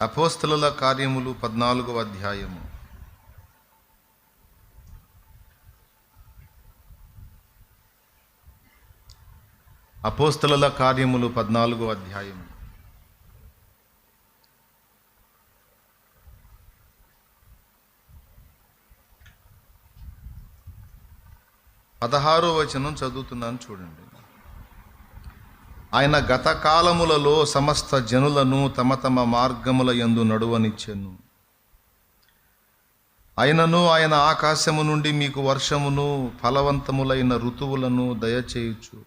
అపోస్తలుల కార్యములు 14వ అధ్యాయము. అపోస్తలుల కార్యములు 14వ అధ్యాయము. పదహారో వచనం చదువుతున్నాను చూడండి. ఆయన గత కాలములలో సమస్త జనులను తమ తమ మార్గముల యందు నడువనిచ్చెను. అయినను ఆయన ఆకాశము నుండి మీకు వర్షమును ఫలవంతములైన ఋతువులను దయచేయుచు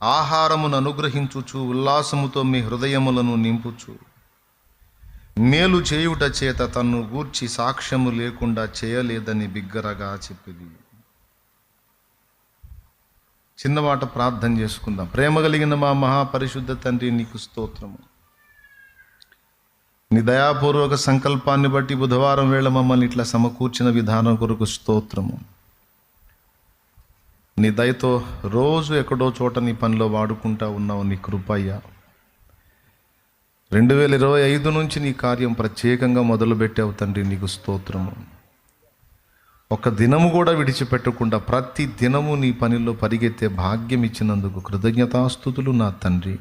ఆహారమును అనుగ్రహించుచు ఉల్లాసముతో మీ హృదయములను నింపుచు మేలు చేయుట చేత తన్ను గూర్చి సాక్ష్యము లేకుండా చేయలేదని బిగ్గరగా చెప్పింది. చిన్నమాట ప్రార్థన చేసుకుందాం. ప్రేమ కలిగిన మా మహాపరిశుద్ధ తండ్రి, నీకు స్తోత్రము. నీ దయాపూర్వక సంకల్పాన్ని బట్టి బుధవారం వేళ మమ్మల్ని ఇట్లా సమకూర్చిన విధానం కొరకు స్తోత్రము. నీ దయతో రోజు ఎక్కడో చోట నీ పనిలో వాడుకుంటా ఉన్నావు. నీ కృపయ్య 2025 నుంచి నీ కార్యం ప్రత్యేకంగా మొదలుపెట్టావు తండ్రి, నీకు స్తోత్రము. ఒక దినము కూడా విడిచిపెట్టకుండా ప్రతి దినము నీ పనిలో పరిగెత్తే భాగ్యం ఇచ్చినందుకు కృతజ్ఞతాస్తుతులు నా తండ్రి.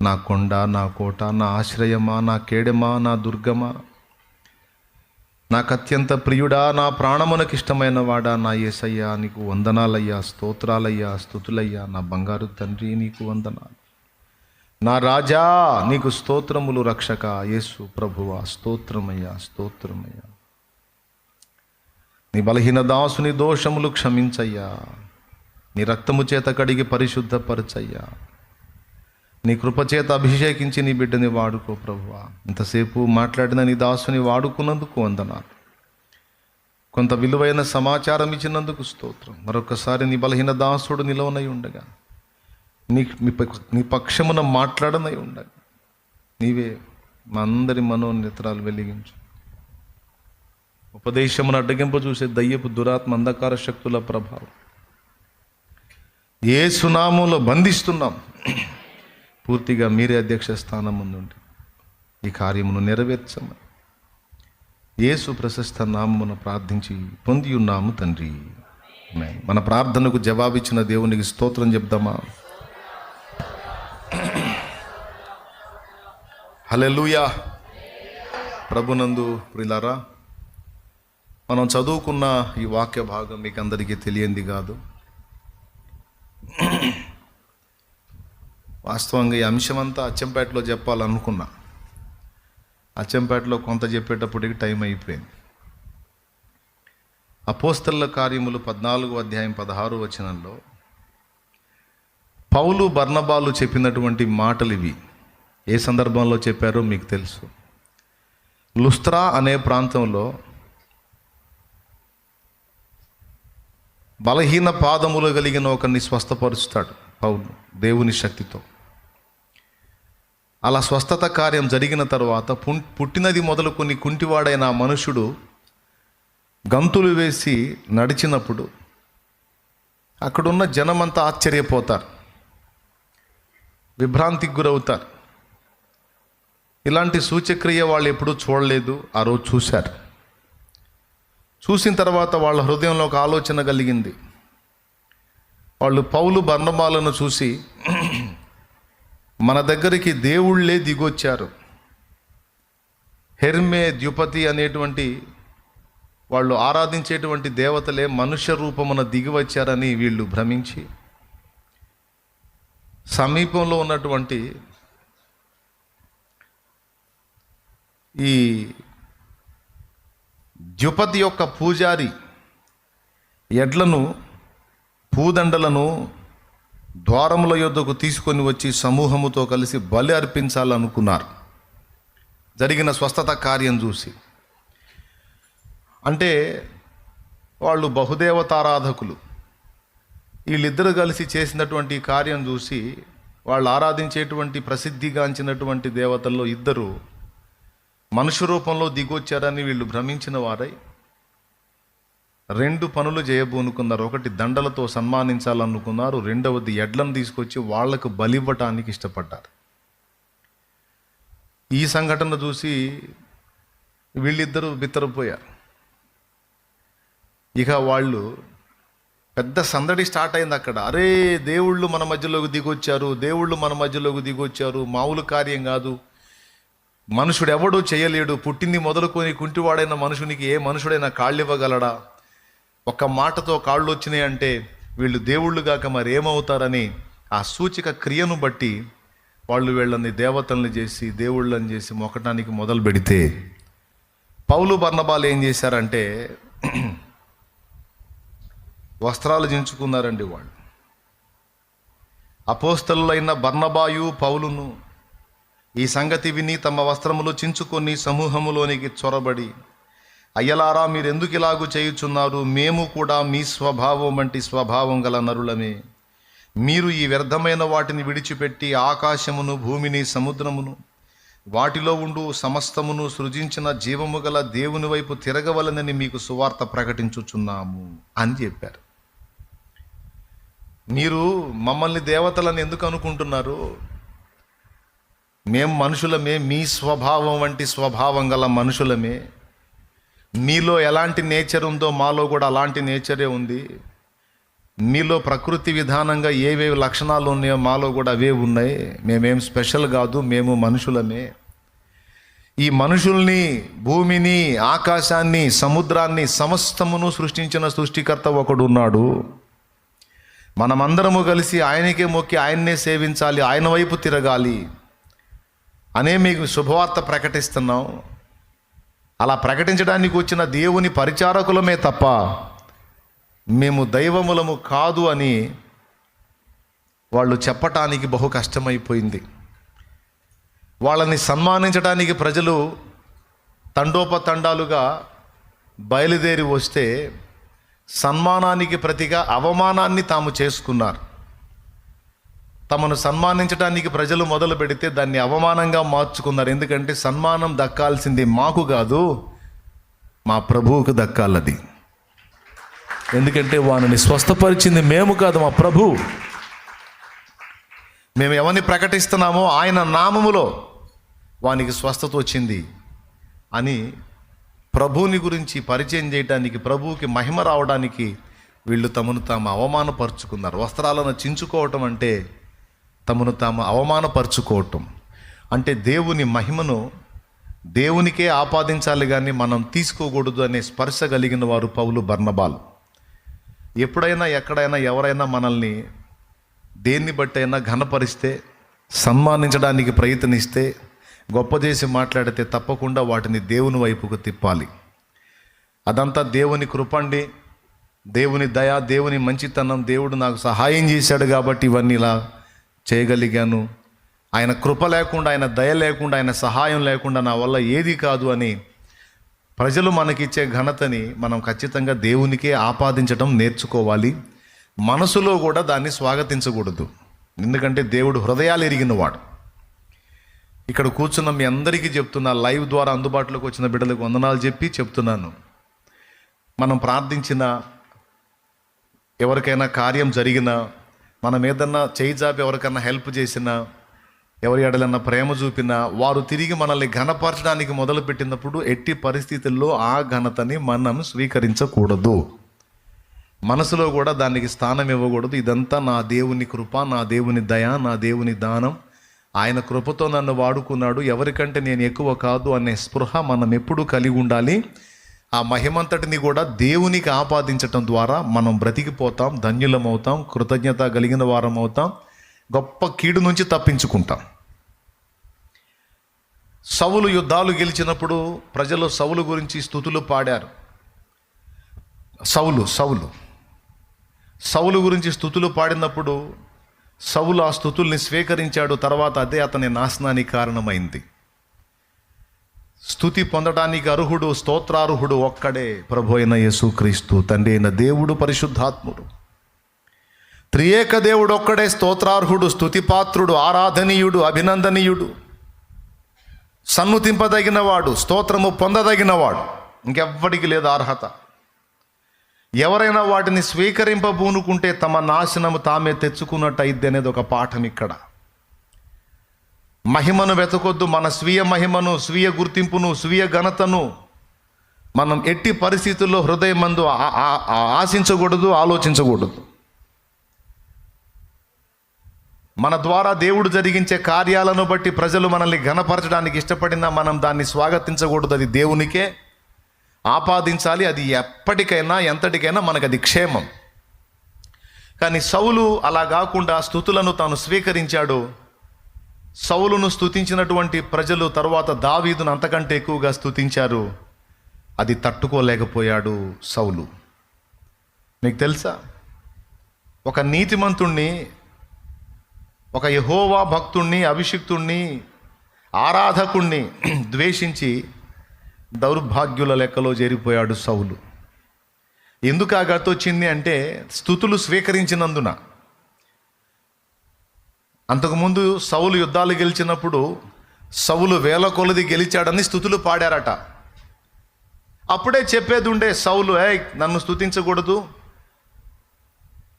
నా కొండ, నా కోట, నా ఆశ్రయమా, నా కేడమా, నా దుర్గమా, నాకు అత్యంత ప్రియుడా, నా ప్రాణమునకు ఇష్టమైన వాడా, నా యేసయ్యా నీకు వందనాలయ్యా, స్తోత్రాలయ్యా, స్తుతులయ్యా. నా బంగారు తండ్రి నీకు వందనాలు. నా రాజా నీకు స్తోత్రములు. రక్షక యేసు ప్రభువా స్తోత్రమయ్యా, స్తోత్రమయ్యా. నీ బలహీన దాసుని దోషములు క్షమించయ్యా. నీ రక్తము చేత కడిగి పరిశుద్ధపరచయ్యా. నీ కృపచేత అభిషేకించి నీ బిడ్డని వాడుకో ప్రభువా. ఇంతసేపు మాట్లాడిన నీ దాసుని వాడుకున్నందుకు వందనాలు. కొంత విలువైన సమాచారం ఇచ్చినందుకు స్తోత్రం. మరొకసారి నీ బలహీన దాసుడు నిలవనై ఉండగా, నీ పక్షమున మాట్లాడనై ఉండగా, నీవే మా అందరి మనోనేత్రాలు వెలిగించు. ఉపదేశమును అడ్డగింప చూసే దయ్యపు దురాత్మ అంధకార శక్తుల ప్రభావం యేసు నామములో బంధిస్తున్నాం. పూర్తిగా మీరే అధ్యక్ష స్థానం ముందుండి ఈ కార్యమును నెరవేర్చమని యేసు ప్రశస్త నామమును ప్రార్థించి పొంది ఉన్నాము తండ్రి. మన ప్రార్థనకు జవాబిచ్చిన దేవునికి స్తోత్రం చెప్దామా? హల్లెలూయా. ప్రభునందు ప్రియులారా, మనం చదువుకున్న ఈ వాక్య భాగం మీకు అందరికీ తెలియంది కాదు. వాస్తవంగా ఈ అంశమంతా అచ్చంపేటలో చెప్పాలనుకున్నా. అచ్చంపేటలో కొంత చెప్పేటప్పటికి టైం అయిపోయింది. అపోస్తలుల కార్యములు 14వ అధ్యాయం 16వ వచనంలో పౌలు బర్నబాలు చెప్పినటువంటి మాటలు ఇవి. ఏ సందర్భంలో చెప్పారో మీకు తెలుసు. లుస్త్రా అనే ప్రాంతంలో బలహీన పాదములు కలిగిన ఒకరిని స్వస్థపరుస్తాడు పౌలు దేవుని శక్తితో. అలా స్వస్థత కార్యం జరిగిన తర్వాత పుట్టినది మొదలుకొని కుంటివాడైన ఆ మనుషుడు గంతులు వేసి నడిచినప్పుడు అక్కడున్న జనమంతా ఆశ్చర్యపోతారు, విభ్రాంతికి గురవుతారు. ఇలాంటి సూచక్రియ వాళ్ళు ఎప్పుడూ చూడలేదు. ఆ రోజు చూశారు. చూసిన తర్వాత వాళ్ళ హృదయంలో ఒక ఆలోచన కలిగింది. వాళ్ళు పౌలు బర్నబాలను చూసి, మన దగ్గరికి దేవుళ్ళే దిగొచ్చారు, హెర్మే ద్యుపతి అనేటువంటి వాళ్ళు ఆరాధించేటువంటి దేవతలే మనుష్య రూపమున దిగి వచ్చారని వీళ్ళు భ్రమించి సమీపంలో ఉన్నటువంటి ఈ ద్యుపతి యొక్క పూజారి ఎడ్లను, పూదండలను ద్వారముల యొద్దకు తీసుకొని వచ్చి సమూహముతో కలిసి బలి అర్పించాలనుకున్నారు. జరిగిన స్వస్థత కార్యం చూసి, అంటే వాళ్ళు బహుదేవతారాధకులు. వీళ్ళిద్దరూ కలిసి చేసినటువంటి కార్యం చూసి వాళ్ళు ఆరాధించేటువంటి ప్రసిద్ధిగాంచినటువంటి దేవతల్లో ఇద్దరు మనుష్య రూపంలో దిగొచ్చారని వీళ్ళు భ్రమించిన వారై 2 పనులు చేయబోనుకున్నారు. ఒకటి దండలతో సన్మానించాలనుకున్నారు, రెండవది ఎడ్లను తీసుకొచ్చి వాళ్లకు బలివ్వటానికి ఇష్టపడ్డారు. ఈ సంఘటన చూసి వీళ్ళిద్దరూ బిత్తరపోయారు. ఇక వాళ్ళు పెద్ద సందడి స్టార్ట్ అయింది అక్కడ. అరే, దేవుళ్ళు మన మధ్యలోకి దిగొచ్చారు, దేవుళ్ళు మన మధ్యలోకి దిగొచ్చారు, మామూలు కార్యం కాదు, మనుషుడు ఎవడూ చేయలేడు, పుట్టింది మొదలుకొని కుంటివాడైన మనుషునికి ఏ మనుషుడైనా కాళ్ళు ఇవ్వగలడా, ఒక్క మాటతో కాళ్ళు వచ్చినాయి అంటే వీళ్ళు దేవుళ్ళు గాక మరి ఏమవుతారని ఆ సూచిక క్రియను బట్టి వాళ్ళు వీళ్ళని దేవతల్ని చేసి దేవుళ్ళని చేసి మొక్కటానికి మొదలు పెడితే, పౌలు బర్నబాలు ఏం చేశారంటే వస్త్రాలు దించుకున్నారండి. వాళ్ళు అపోస్తలులైన బర్నబాయు పౌలును ఈ సంగతి విని తమ వస్త్రములు చించుకొని సమూహములోనికి చొరబడి, అయ్యలారా, మీరెందుకు ఇలాగూ చేయుచున్నారు? మేము కూడా మీ స్వభావం వంటి స్వభావం గల నరులమే. మీరు ఈ వ్యర్థమైన వాటిని విడిచిపెట్టి ఆకాశమును, భూమిని, సముద్రమును, వాటిలో ఉండు సమస్తమును సృజించిన జీవము గల దేవుని వైపు తిరగవలనని మీకు సువార్త ప్రకటించుచున్నాము అని చెప్పారు. మీరు మమ్మల్ని దేవతలని ఎందుకు అనుకుంటున్నారు? మేము మనుషులమే, మీ స్వభావం వంటి స్వభావం గల మనుషులమే. మీలో ఎలాంటి నేచర్ ఉందో మాలో కూడా అలాంటి నేచరే ఉంది. మీలో ప్రకృతి విధానంగా ఏవేవి లక్షణాలు ఉన్నాయో మాలో కూడా అవే ఉన్నాయి. మేమేం స్పెషల్ కాదు, మేము మనుషులమే. ఈ మనుషుల్ని, భూమిని, ఆకాశాన్ని, సముద్రాన్ని, సమస్తమును సృష్టించిన సృష్టికర్త ఒకడు ఉన్నాడు. మనమందరము కలిసి ఆయనకే మొక్కి ఆయన్నే సేవించాలి, ఆయన వైపు తిరగాలి అనే మీకు శుభవార్త ప్రకటిస్తున్నాం. అలా ప్రకటించడానికి వచ్చిన దేవుని పరిచారకులమే తప్ప మేము దైవములము కాదు అని వాళ్ళు చెప్పటానికి బహు కష్టమైపోయింది. వాళ్ళని సన్మానించడానికి ప్రజలు తండోపతండాలుగా బయలుదేరి వస్తే సన్మానానికి ప్రతిగా అవమానాన్ని తాము చేసుకున్నారు. తమను సన్మానించడానికి ప్రజలు మొదలు పెడితే దాన్ని అవమానంగా మార్చుకున్నారు. ఎందుకంటే సన్మానం దక్కాల్సింది మాకు కాదు, మా ప్రభువుకు దక్కాలది. ఎందుకంటే వానిని స్వస్థపరిచింది మేము కాదు, మా ప్రభు. మేము ఎవరిని ప్రకటిస్తున్నామో ఆయన నామములో వానికి స్వస్థత వచ్చింది అని ప్రభువుని గురించి పరిచయం చేయడానికి, ప్రభువుకి మహిమ రావడానికి వీళ్ళు తమను తాము అవమానపరుచుకున్నారు. వస్త్రాలను చించుకోవటం అంటే తమను తాము అవమానపరుచుకోవటం. అంటే దేవుని మహిమను దేవునికే ఆపాదించాలి కానీ మనం తీసుకోకూడదు అనే స్పర్శ కలిగిన వారు పౌలు, బర్నబాలు. ఎప్పుడైనా ఎక్కడైనా ఎవరైనా మనల్ని దేన్ని బట్టి అయినా ఘనపరిస్తే, సన్మానించడానికి ప్రయత్నిస్తే, గొప్ప చేసి మాట్లాడితే తప్పకుండా వాటిని దేవుని వైపుకు తిప్పాలి. అదంతా దేవుని కృపండి, దేవుని దయ, దేవుని మంచితనం, దేవుడు నాకు సహాయం చేశాడు కాబట్టి ఇవన్నీ ఇలా చేయగలిగాను, ఆయన కృప లేకుండా, ఆయన దయ లేకుండా, ఆయన సహాయం లేకుండా నా వల్ల ఏది కాదు అని ప్రజలు మనకిచ్చే ఘనతని మనం ఖచ్చితంగా దేవునికే ఆపాదించడం నేర్చుకోవాలి. మనసులో కూడా దాన్ని స్వాగతించకూడదు. ఎందుకంటే దేవుడు హృదయాలు ఎరిగినవాడు. ఇక్కడ కూర్చున్న మీ అందరికీ చెప్తున్నా, లైవ్ ద్వారా అందుబాటులోకి వచ్చిన బిడ్డలకు వందనాలు చెప్పి చెప్తున్నాను. మనం ప్రార్థించిన, ఎవరికైనా కార్యం జరిగినా, మనం ఏదన్నా చేయి జాపి ఎవరికైనా హెల్ప్ చేసినా, ఎవరి ఎడలన్నా ప్రేమ చూపినా, వారు తిరిగి మనల్ని ఘనపరచడానికి మొదలుపెట్టినప్పుడు ఎట్టి పరిస్థితుల్లో ఆ ఘనతని మనం స్వీకరించకూడదు. మనసులో కూడా దానికి స్థానం ఇవ్వకూడదు. ఇదంతా నా దేవుని కృప, నా దేవుని దయ, నా దేవుని దానం, ఆయన కృపతో నన్ను వాడుకున్నాడు, ఎవరికంటే నేను ఎక్కువ కాదు అనే స్పృహ మనం ఎప్పుడూ కలిగి ఉండాలి. ఆ మహిమంతటిని కూడా దేవునికి ఆపాదించటం ద్వారా మనం బ్రతికిపోతాం, ధన్యులమవుతాం, కృతజ్ఞత కలిగిన వారం అవుతాం, గొప్ప కీడు నుంచి తప్పించుకుంటాం. సౌలు యుద్ధాలు గెలిచినప్పుడు ప్రజలు సౌలు గురించి స్తుతులు పాడారు. సౌలు గురించి స్తుతులు పాడినప్పుడు సౌలు ఆ స్తుతుల్ని స్వీకరించాడు. తర్వాత అదే అతని నాశనానికి కారణమైంది. స్తుతి పొందడానికి అర్హుడు, స్తోత్రార్హుడు ఒక్కడే, ప్రభు అయిన యేసుక్రీస్తు, తండ్రి అయిన దేవుడు, పరిశుద్ధాత్ముడు, త్రియేక దేవుడు ఒక్కడే స్తోత్రార్హుడు, స్తుతిపాత్రుడు, ఆరాధనీయుడు, అభినందనీయుడు, సన్నుతింపదగినవాడు, స్తోత్రము పొందదగినవాడు. ఇంకెవ్వడికి లేదు అర్హత. ఎవరైనా వాటిని స్వీకరింపబూనుకుంటే తమ నాశనము తామే తెచ్చుకున్నట్టు అయిద్ది అనేది ఒక పాఠం ఇక్కడ. మహిమను వెతకొద్దు. మన స్వీయ మహిమను, స్వీయ గుర్తింపును, స్వీయ ఘనతను మనం ఎట్టి పరిస్థితుల్లో హృదయమందు ఆశించకూడదు, ఆలోచించకూడదు. మన ద్వారా దేవుడు జరిగించే కార్యాలను బట్టి ప్రజలు మనల్ని ఘనపరచడానికి ఇష్టపడినా మనం దాన్ని స్వాగతించకూడదు. అది దేవునికే ఆపాదించాలి. అది ఎప్పటికైనా ఎంతటికైనా మనకు అది క్షేమం. కానీ సౌలు అలా కాకుండా స్తుతులను తాను స్వీకరించాడు. సౌలును స్తుతించినటువంటి ప్రజలు తరువాత దావీదును అంతకంటే ఎక్కువగా స్తుతించారు. అది తట్టుకోలేకపోయాడు సౌలు. మీకు తెలుసా, ఒక నీతిమంతుణ్ణి, ఒక యెహోవా భక్తుణ్ణి, అభిషిక్తుణ్ణి, ఆరాధకుణ్ణి ద్వేషించి దౌర్భాగ్యుల లెక్కలో చేరిపోయాడు సౌలు. ఎందుకు ఆ గతి వచ్చింది అంటే స్తుతులు స్వీకరించినందున. అంతకుముందు సౌలు యుద్ధాలు గెలిచినప్పుడు సౌలు వేల కొలది గెలిచాడని స్తుతులు పాడారట. అప్పుడే చెప్పేది ఉండే సౌలు, నన్ను స్తుతించకూడదు,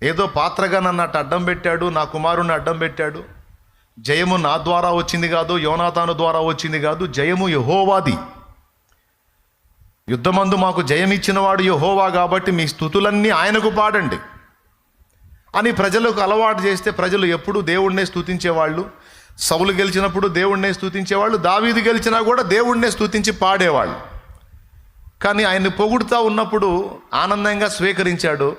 ఏదో పాత్రగా నన్ను అట్ట అడ్డం పెట్టాడు, నా కుమారుణ్ణి అడ్డం పెట్టాడు, జయము నా ద్వారా వచ్చింది కాదు, యోనాతాను ద్వారా వచ్చింది కాదు, జయము యెహోవాది, యుద్ధమందు మాకు జయమిచ్చినవాడు యెహోవా, కాబట్టి మీ స్తుతులన్నీ ఆయనకు పాడండి అని ప్రజలకు అలవాటు చేస్తే ప్రజలు ఎప్పుడూ దేవుణ్ణే స్తుతించేవాళ్ళు. సౌలు గెలిచినప్పుడు దేవుణ్ణే స్తుతించేవాళ్ళు, దావీదు గెలిచినా కూడా దేవుణ్ణే స్తుతించి పాడేవాళ్ళు. కానీ ఆయన్ని పొగుడుతూ ఉన్నప్పుడు ఆనందంగా స్వీకరించాడు.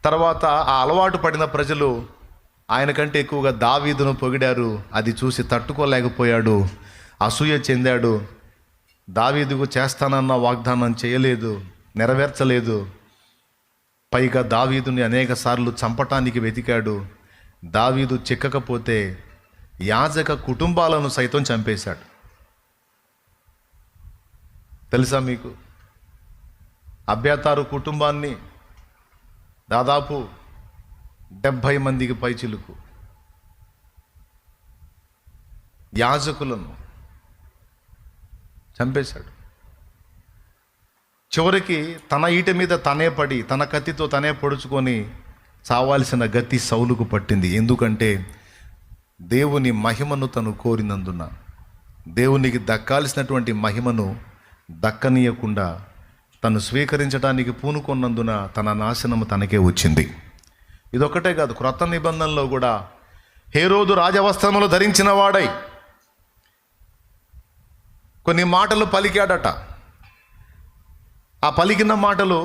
తర్వాత ఆ అలవాటు పడిన ప్రజలు ఆయన కంటే ఎక్కువగా దావీదును పొగిడారు. అది చూసి తట్టుకోలేకపోయాడు, అసూయ చెందాడు. దావీదుకు చేస్తానన్న వాగ్దానం చేయలేదు, నెరవేర్చలేదు. పైగా దావీదుని అనేక సార్లు చంపటానికి వెతికాడు. దావీదు చిక్కకపోతే యాజక కుటుంబాలను సైతం చంపేశాడు. తెలుసా మీకు? అబ్యాతారు కుటుంబాన్ని దాదాపు 70 మందికి పైచిలుకు యాజకులను చంపేశాడు. చివరికి తన ఈట మీద తనే పడి, తన కత్తితో తనే పొడుచుకొని చావాల్సిన గతి సౌలుకు పట్టింది. ఎందుకంటే దేవుని మహిమను తను కోరినందున, దేవునికి దక్కాల్సినటువంటి మహిమను దక్కనీయకుండా తను స్వీకరించడానికి పూనుకొన్నందున తన నాశనము తనకే వచ్చింది. ఇదొక్కటే కాదు, క్రొత్త నిబంధనలో కూడా హేరోదు రాజవస్త్రములు ధరించిన వాడై కొన్ని మాటలు పలికాడట. ఆ పలికిన మాటలు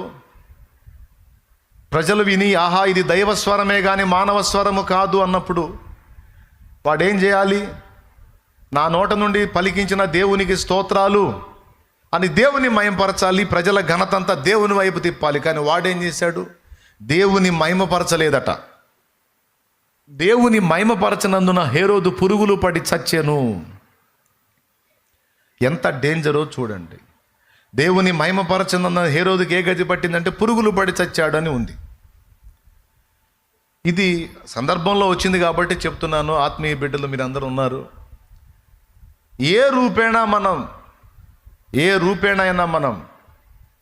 ప్రజలు విని, ఆహా ఇది దైవస్వరమే కానీ మానవ స్వరము కాదు అన్నప్పుడు వాడేం చేయాలి? నా నోట నుండి పలికించిన దేవునికి స్తోత్రాలు అని దేవుని మహిమపరచాలి, ప్రజల ఘనతంతా దేవుని వైపు తిప్పాలి. కానీ వాడేం చేశాడు? దేవుని మహిమపరచలేదట. దేవుని మహిమపరచనందున హేరోదు పురుగులు పడి చచ్చెను. ఎంత డేంజరో చూడండి. దేవుని మహిమపరచనందున హేరోదుకి ఏ గతి పట్టిందంటే పురుగులు పడి చచ్చాడని ఉంది. ఇది సందర్భంలో వచ్చింది కాబట్టి చెప్తున్నాను. ఆత్మీయ బిడ్డలు మీరందరూ ఉన్నారు. ఏ రూపేణైనా మనం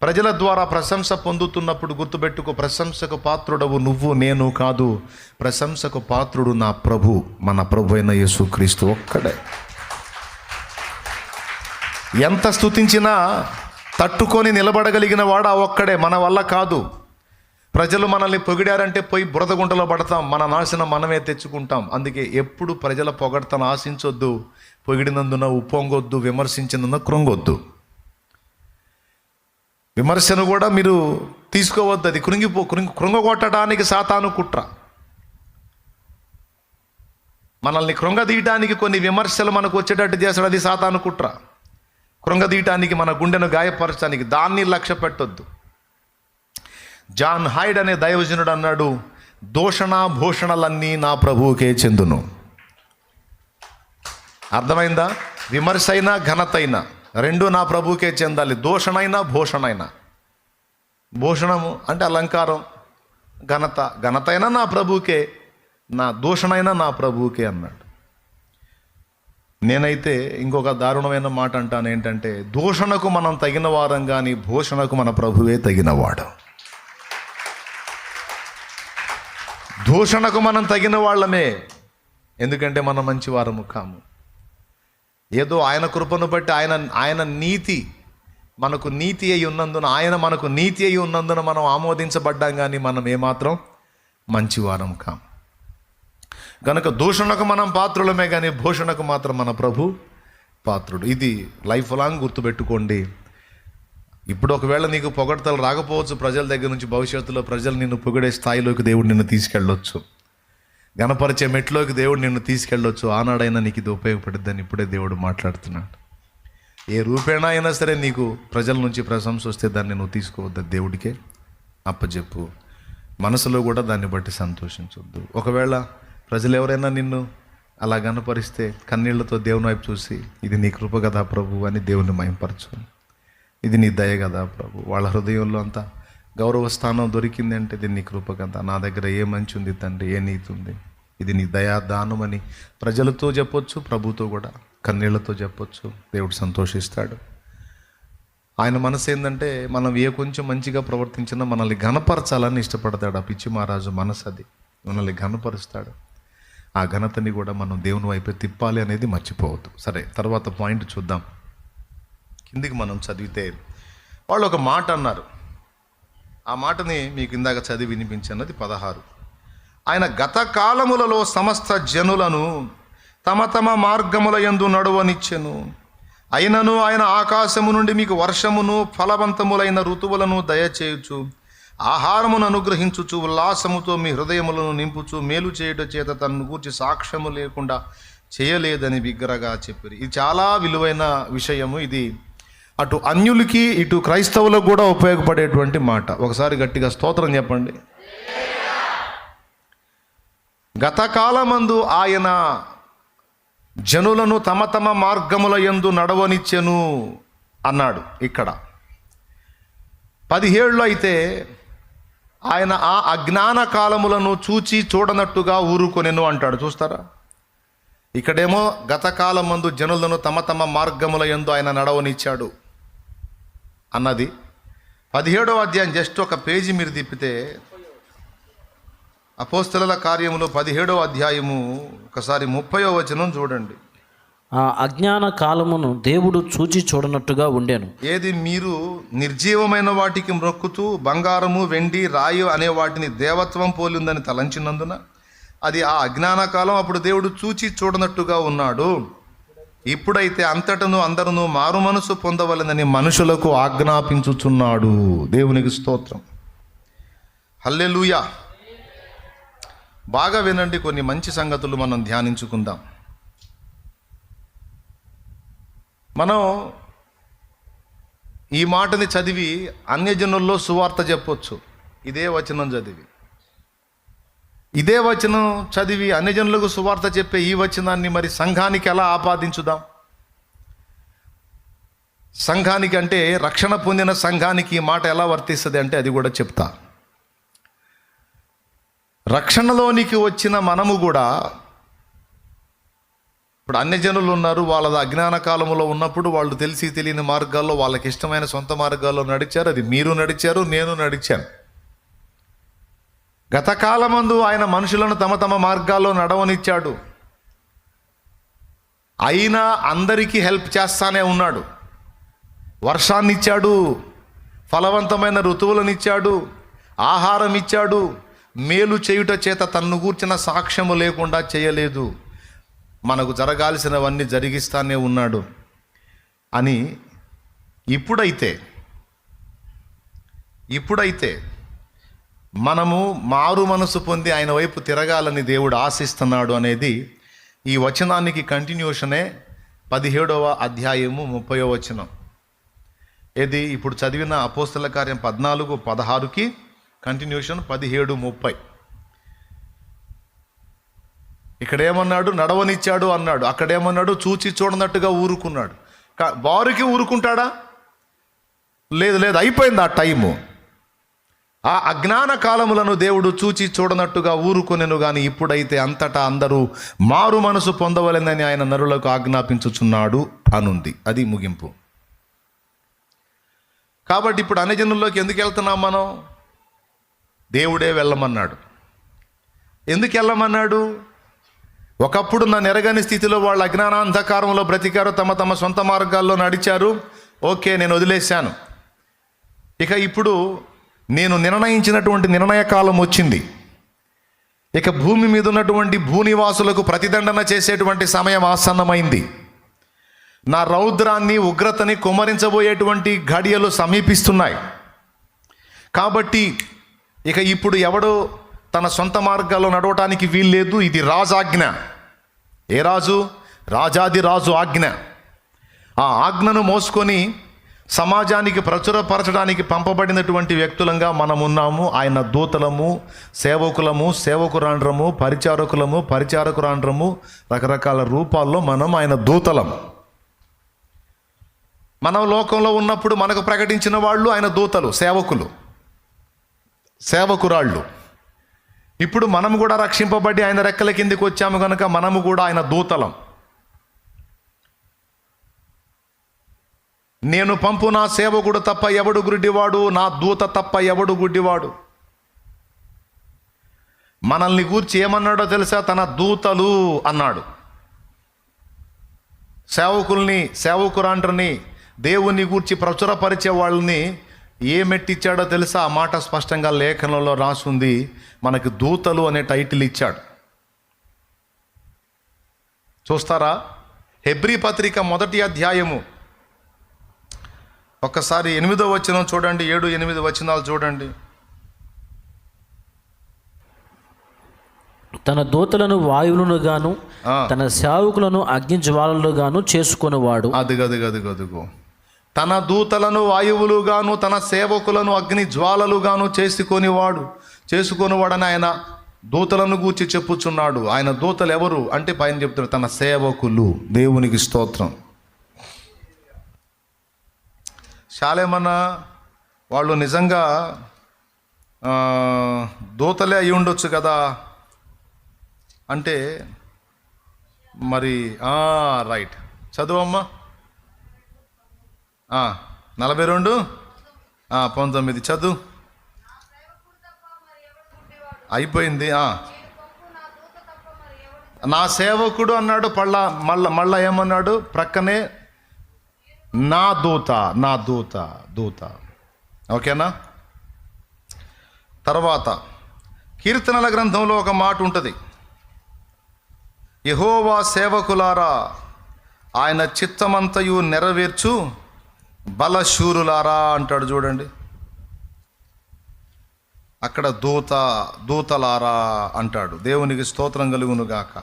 ప్రజల ద్వారా ప్రశంస పొందుతున్నప్పుడు గుర్తుపెట్టుకో, ప్రశంసకు పాత్రుడవు నువ్వు, నేను కాదు. ప్రశంసకు పాత్రుడు నా ప్రభు, మన ప్రభు అయిన యేసుక్రీస్తు ఒక్కడే. ఎంత స్తుతించినా తట్టుకొని నిలబడగలిగిన వాడు ఆ ఒక్కడే, మన వల్ల కాదు. ప్రజలు మనల్ని పొగిడారంటే పోయి బురదగుంటలో పడతాం, మన నాశనం మనమే తెచ్చుకుంటాం. అందుకే ఎప్పుడు ప్రజల పొగడతను ఆశించొద్దు, పొగిడినందున ఉప్పొంగొద్దు, విమర్శించినందున కృంగొద్దు. విమర్శను కూడా మీరు తీసుకోవద్దు, అది కృంగగొట్టడానికి సాతాను కుట్ర. మనల్ని కృంగదీయటానికి కొన్ని విమర్శలు మనకు వచ్చేటట్టు చేస్తాడు, అది సాతాను కుట్ర. కృంగదీయటానికి, మన గుండెను గాయపరచడానికి, దాన్ని లక్ష్య పెట్టొద్దు. జాన్ హైడ్ అనే దైవజనుడు అన్నాడు, దూషణ భూషణలన్నీ నా ప్రభువుకే చెందును. అర్థమైందా? విమర్శ అయినా ఘనతైనా రెండు నా ప్రభువుకే చెందాలి. దూషణైనా భూషణైనా. భూషణము అంటే అలంకారం, ఘనతైనా నా ప్రభువుకే, నా దూషణైనా నా ప్రభువుకే అన్నాడు. నేనైతే ఇంకొక దారుణమైన మాట అంటాను, ఏంటంటే దూషణకు మనం తగిన వారం కానీ భూషణకు మన ప్రభువే తగినవాడు. దూషణకు మనం తగిన వాళ్ళమే, ఎందుకంటే మనం మంచి వారము కాము. ఏదో ఆయన కృపను బట్టి ఆయన నీతి మనకు నీతి అయి ఉన్నందున, ఆయన మనకు నీతి అయి ఉన్నందున మనం ఆమోదించబడ్డాం, కానీ మనం ఏమాత్రం మంచివారం కాం. కనుక దూషణకు మనం పాత్రులమే, కానీ భూషణకు మాత్రం మన ప్రభు పాత్రుడు. ఇది లైఫ్ లాంగ్ గుర్తుపెట్టుకోండి. ఇప్పుడు ఒకవేళ నీకు పొగడతలు రాకపోవచ్చు ప్రజల దగ్గర నుంచి, భవిష్యత్తులో ప్రజలు నిన్ను పొగిడే స్థాయిలోకి దేవుడు నిన్ను తీసుకెళ్ళొచ్చు, గణపరిచే మెట్లోకి దేవుడు నిన్ను తీసుకెళ్ళొచ్చు. ఆనాడైనా నీకు ఇది ఉపయోగపడుద్దని ఇప్పుడే దేవుడు మాట్లాడుతున్నాడు. ఏ రూపేణా అయినా సరే నీకు ప్రజల నుంచి ప్రశంస వస్తే దాన్ని నువ్వు తీసుకోవద్దు, దేవుడికే అప్పచెప్పు. మనసులో కూడా దాన్ని బట్టి సంతోషించొద్దు. ఒకవేళ ప్రజలు ఎవరైనా నిన్ను అలా గణపరిస్తే కన్నీళ్లతో దేవుని వైపు చూసి, ఇది నీ కృప కదా ప్రభు అని దేవుని మహింపరచు. ఇది నీ దయ కదా ప్రభు. వాళ్ళ హృదయంలో అంతా గౌరవ స్థానం దొరికింది అంటే ఇది నీ కృప కదా. నా దగ్గర ఏ మంచి ఉంది తండ్రి, ఏ నీతి ఉంది, ఇది నీ దయా దానం అని ప్రజలతో చెప్పొచ్చు, ప్రభుతో కూడా కన్నీళ్లతో చెప్పొచ్చు. దేవుడు సంతోషిస్తాడు. ఆయన మనసు ఏంటంటే మనం ఏ కొంచెం మంచిగా ప్రవర్తించినా మనల్ని ఘనపరచాలని ఇష్టపడతాడు. ఆ పిచ్చి మహారాజు మనసు అది, మనల్ని ఘనపరుస్తాడు. ఆ ఘనతని కూడా మనం దేవుని వైపే తిప్పాలి అనేది మర్చిపోవద్దు. సరే, తర్వాత పాయింట్ చూద్దాం. కిందికి మనం చదివితే వాళ్ళు ఒక మాట అన్నారు. ఆ మాటని మీకు ఇందాక చదివి వినిపించినది 16. ఆయన గత కాలములలో సమస్త జనులను తమ తమ మార్గముల యందు నడువనిచ్చెను. అయినను ఆయన ఆకాశము నుండి మీకు వర్షమును ఫలవంతములైన ఋతువులను దయచేయుచు, ఆహారమును అనుగ్రహించుచు, ఉల్లాసముతో మీ హృదయములను నింపుచు, మేలు చేయుట చేత తనను గూర్చి సాక్ష్యము లేకుండా చేయలేదని బిగ్గరగా చెప్పారు. ఇది చాలా విలువైన విషయము. ఇది అటు అన్యులకి ఇటు క్రైస్తవులకు కూడా ఉపయోగపడేటువంటి మాట. ఒకసారి గట్టిగా స్తోత్రం చెప్పండి. గత కాలమందు ఆయన జనులను తమ తమ మార్గముల యందు నడవనిచ్చెను అన్నాడు. ఇక్కడ 17 అయితే ఆయన ఆ అజ్ఞాన కాలములను చూచి చూడనట్టుగా ఊరుకొనెను అంటాడు. చూస్తారా? ఇక్కడేమో గత కాలమందు జనులను తమ తమ మార్గముల యందు ఆయన నడవనిచ్చాడు అన్నది. 17వ అధ్యాయం జస్ట్ ఒక పేజీ మీరు తిప్పితే అపోస్తలుల కార్యములు 17వ అధ్యాయము ఒకసారి 30వ వచనం చూడండి. ఆ అజ్ఞాన కాలమును దేవుడు చూచి చూడనట్టుగా ఉండెను. ఏది? మీరు నిర్జీవమైన వాటికి మ్రొక్కుతూ బంగారము వెండి రాయి అనే వాటిని దేవత్వం పోలిందని తలంచినందున అది ఆ అజ్ఞాన కాలం. అప్పుడు దేవుడు చూచి చూడనట్టుగా ఉన్నాడు. ఇప్పుడైతే అంతటను అందరూ మారు మనసు పొందవలెనని మనుషులకు ఆజ్ఞాపించుచున్నాడు. దేవునికి స్తోత్రం. హల్లెలూయా. బాగా వినండి, కొన్ని మంచి సంగతులు మనం ధ్యానించుకుందాం. మనం ఈ మాటని చదివి అన్యజనుల్లో సువార్త చెప్పొచ్చు. ఇదే వచనం చదివి అన్యజనులకు సువార్త చెప్పే ఈ వచనాన్ని మరి సంఘానికి ఎలా ఆపాదించుదాం? సంఘానికి అంటే రక్షణ పొందిన సంఘానికి ఈ మాట ఎలా వర్తిస్తుంది అంటే అది కూడా చెప్తా. రక్షణలోనికి వచ్చిన మనము కూడా, ఇప్పుడు అన్యజనులు ఉన్నారు, వాళ్ళ అజ్ఞాన కాలంలో ఉన్నప్పుడు వాళ్ళు తెలిసి తెలియని మార్గాల్లో వాళ్ళకి ఇష్టమైన సొంత మార్గాల్లో నడిచారు. అది మీరు నడిచారు, నేను నడిచాను. గత కాలమందు ఆయన మనుషులను తమ తమ మార్గాల్లో నడవనిచ్చాడు. అయినా అందరికీ హెల్ప్ చేస్తానే ఉన్నాడు. వర్షాన్ని ఇచ్చాడు, ఫలవంతమైన ఋతువులను ఇచ్చాడు, ఆహారం ఇచ్చాడు. మేలు చేయుట చేత తన్ను గూర్చిన సాక్ష్యము లేకుండా చేయలేదు. మనకు జరగాల్సినవన్నీ జరిగిస్తానే ఉన్నాడు అని ఇప్పుడైతే మనము మారు మనసు పొంది ఆయన వైపు తిరగాలని దేవుడు ఆశిస్తున్నాడు అనేది ఈ వచనానికి కంటిన్యూషనే 17వ అధ్యాయము 30వ వచనం. ఏది? ఇప్పుడు చదివిన అపోస్తల కార్యం 14-16కి కంటిన్యూషన్ 17-30. ఇక్కడేమన్నాడు? నడవనిచ్చాడు అన్నాడు. అక్కడేమన్నాడు? చూచి చూడనట్టుగా ఊరుకున్నాడు. వారికి ఊరుకుంటాడా? లేదు, అయిపోయింది ఆ టైము. ఆ అజ్ఞాన కాలములను దేవుడు చూచి చూడనట్టుగా ఊరుకొనెను. కానీ ఇప్పుడైతే అంతటా అందరూ మారు మనసు పొందవలెనని ఆయన నరులకు ఆజ్ఞాపించుచున్నాడు అనుంది. అది ముగింపు. కాబట్టి ఇప్పుడు అన్యజనుల్లోకి ఎందుకు వెళ్తున్నాం మనం? దేవుడే వెళ్ళమన్నాడు. ఎందుకు వెళ్ళమన్నాడు? ఒకప్పుడు నన్ను ఎరగని స్థితిలో వాళ్ళు అజ్ఞానాంధకారంలో బ్రతికారు, తమ తమ సొంత మార్గాల్లో నడిచారు. ఓకే, నేను వదిలేశాను. ఇక ఇప్పుడు నేను నిర్ణయించినటువంటి నిర్ణయ కాలం వచ్చింది. ఇక భూమి మీద ఉన్నటువంటి భూనివాసులకు ప్రతిదండన చేసేటువంటి సమయం ఆసన్నమైంది. నా రౌద్రాన్ని, ఉగ్రతని కుమ్మరించబోయేటువంటి ఘడియలు సమీపిస్తున్నాయి. కాబట్టి ఇక ఇప్పుడు ఎవడో తన సొంత మార్గాల్లో నడవటానికి వీల్లేదు. ఇది రాజాజ్ఞ. ఏ రాజు? రాజాది రాజు ఆజ్ఞ. ఆ ఆజ్ఞను మోసుకొని సమాజానికి ప్రచురపరచడానికి పంపబడినటువంటి వ్యక్తులంగా మనం ఉన్నాము. ఆయన దూతలము, సేవకులము, సేవకురాండ్రము, పరిచారకులము, పరిచారకురాండ్రము, రకరకాల రూపాల్లో మనం ఆయన దూతలం. మనం లోకంలో ఉన్నప్పుడు మనకు ప్రకటించిన వాళ్ళు ఆయన దూతలు, సేవకులు, సేవకురాళ్ళు. ఇప్పుడు మనం కూడా రక్షింపబడి ఆయన రెక్కల కిందికి వచ్చాము కనుక మనము కూడా ఆయన దూతలం. నేను పంపు నా సేవకుడు తప్ప ఎవడు గుడ్డివాడు, నా దూత తప్ప ఎవడు గుడ్డివాడు. మనల్ని గూర్చి ఏమన్నాడో తెలుసా? తన దూతలు అన్నాడు. సేవకుల్ని, సేవకురాండ్రని, దేవుని గూర్చి ప్రచురపరిచే వాళ్ళని ఏమెట్టిచ్చాడో తెలుసా? ఆ మాట స్పష్టంగా లేఖనంలో రాసుంది. మనకి దూతలు అనే టైటిల్ ఇచ్చాడు. చూస్తారా? హెబ్రీ పత్రిక 1వ అధ్యాయము ఒక్కసారి 8వ వచనం చూడండి, 7, 8 వచనాలు చూడండి. తన దూతలను వాయువులను గాను తన సేవకులను అగ్ని జ్వాలలు గాను చేసుకునేవాడు. అదిగో తన దూతలను వాయువులుగాను తన సేవకులను అగ్ని జ్వాలలుగాను చేసుకొనివాడని ఆయన దూతలను గూర్చి చెప్పుచున్నాడు. ఆయన దూతలు ఎవరు అంటే పైన చెప్తారు, తన సేవకులు. దేవునికి స్తోత్రం. శాలేమన్నా వాళ్ళు నిజంగా దూతలే అయి ఉండొచ్చు కదా అంటే మరి రైట్, చదువమ్మా. 42, 19 చదువు. అయిపోయింది. నా సేవకుడు అన్నాడు. మళ్ళా ఏమన్నాడు? ప్రక్కనే నా దూత. ఓకేనా? తర్వాత కీర్తనల గ్రంథంలో ఒక మాట ఉంటుంది. యెహోవా సేవకులారా, ఆయన చిత్తమంతయు నెరవేర్చు బలశూరులారా అంటాడు. చూడండి, అక్కడ దూతలారా అంటాడు. దేవునికి స్తోత్రం కలుగును గాక.